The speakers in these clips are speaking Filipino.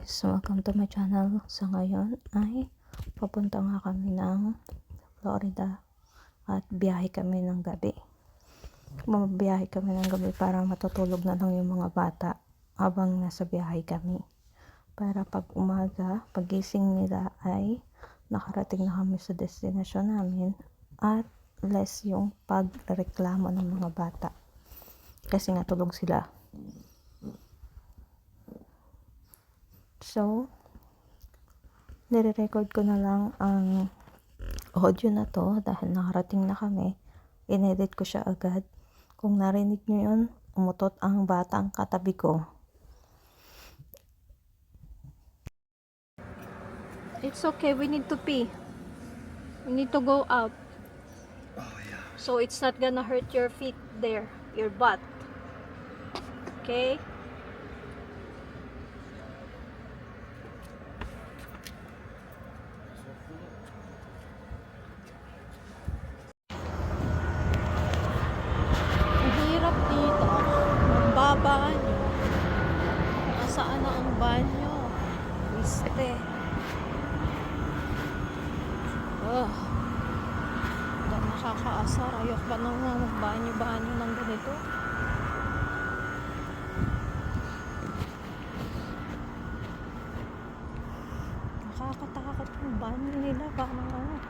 guys, welcome to my channel. Sa ngayon ay papunta nga kami ng Florida at biyahe kami ng gabi. Bumabiyahe kami ng gabi para matutulog na lang yung mga bata habang nasa biyahe kami. Para pag umaga, pagising nila ay nakarating na kami sa destinasyon namin at less yung pagreklamo ng mga bata. Kasi nga tulog sila. So, nire-record ko na lang ang audio na to dahil nakarating na kami. Inedit ko siya agad. Kung narinig nyo yun, umutot ang batang katabi ko. It's okay, we need to pee. We need to go out. Oh yeah. So it's not gonna hurt your feet there, your butt. Okay? Hirap dito. Magbabanyo. Nasaan na ang banyo? Wiste. Nakakaasar. Ayok ba nang magbanyo-banyo ng ganito? Nakakatakot yung banyo nila. Parang ano.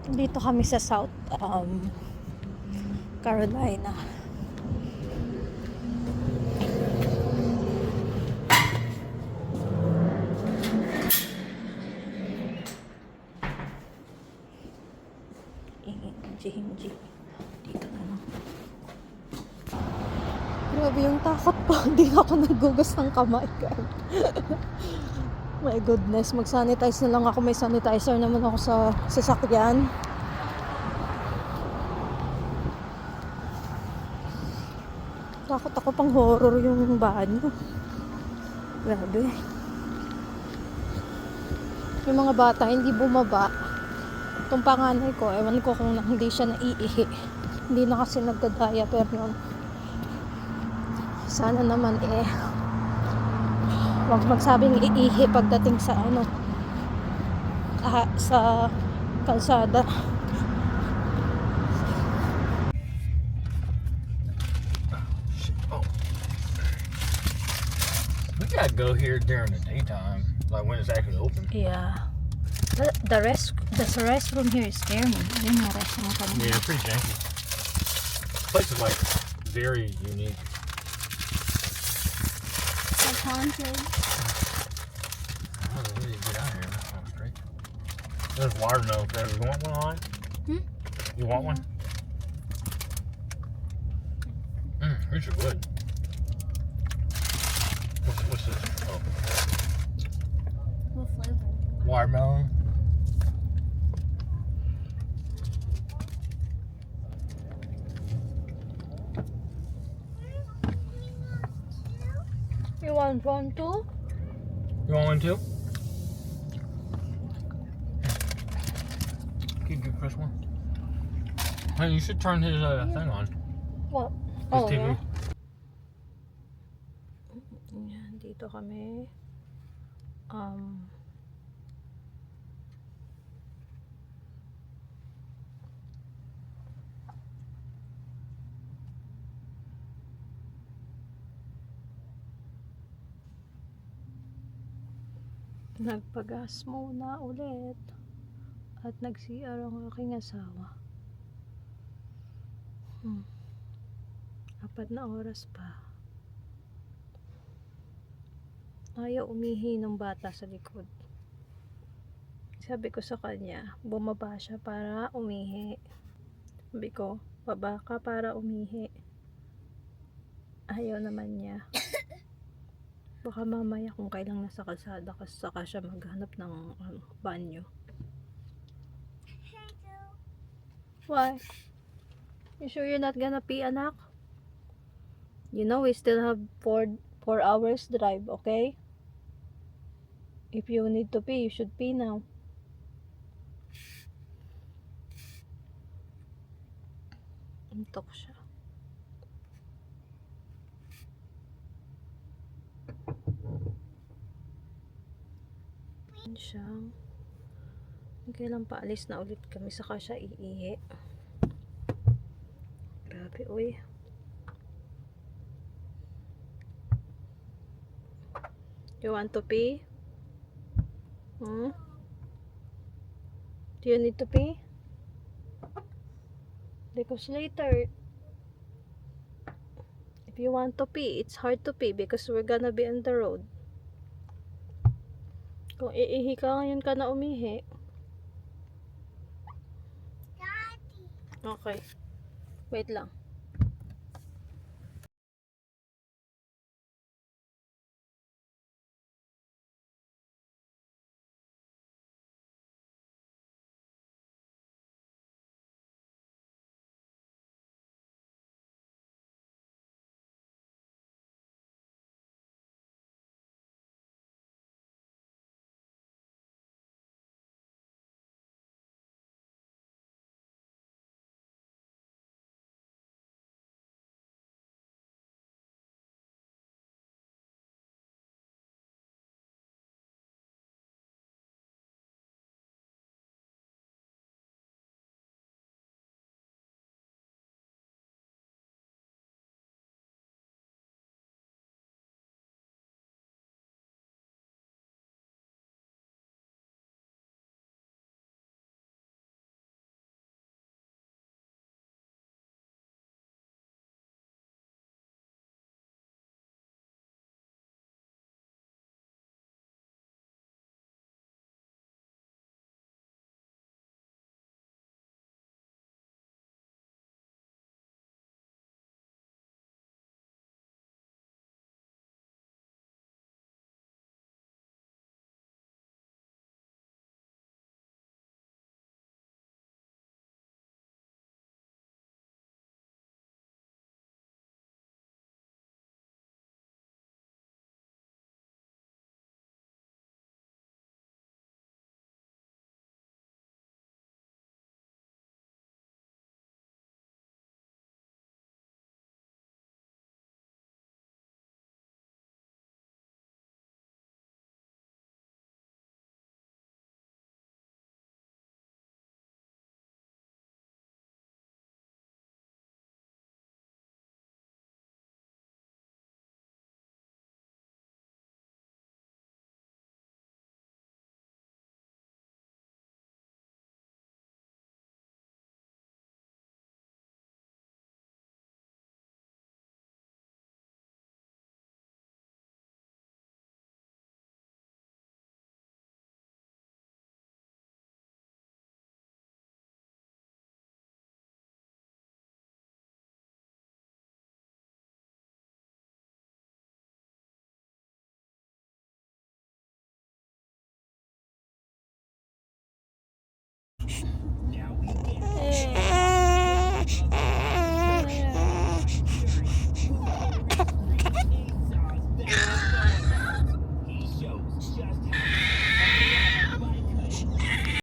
Dito kami sa South Carolina. Hinji. Dito na lang. Grabe yung takot ko. Hindi ako nagugas ng kamay. My goodness. Mag-sanitize na lang ako. May sanitizer naman ako sa sasakyan. Takot ako, pang horror yung banyo. Grabe. Yung mga bata hindi bumaba. Itong panganay ko, ewan ko kung hindi siya naiihi. Hindi na kasi nagda-diaper yun. Sana naman wag magsabing iihi pagdating sa sa kalsada. We gotta go here during the daytime, like when it's actually open. Yeah. The restroom here is scary. Yung restroom kanina. Yeah, pretty janky. The place is like very unique. It's haunted. I don't know where you get out of here. That's not straight. There's water now. You want one on? You want one? These are good. What's this? Oh. What flavor? Watermelon. You want one too? You want one too? Can you give Chris one? Hey, you should turn his thing on. What? His TV. Yeah. Yan, dito kami. Nagpagas muna ulit at nag-CR ang aking asawa. 4 na oras pa. Ayaw umihi ng bata sa likod. Sabi ko sa kanya, bumaba siya para umihi. Sabi ko, baba ka para umihi. Ayaw naman niya. Baka mamaya kung kailang nasa kalsada saka siya maghanap ng banyo. Why? You sure you're not gonna pee, anak? You know we still have 4 hours drive, okay? If you need to pee, you should pee now. Antok siya. Yan siya. Kailan paalis na ulit kami saka siya iihi. Grabe, uy. You want to pee? Hmm? Do you need to pee? Because later, if you want to pee, it's hard to pee because we're gonna be on the road. Kung iihi ka, ngayon ka na umihi. Okay. Wait lang.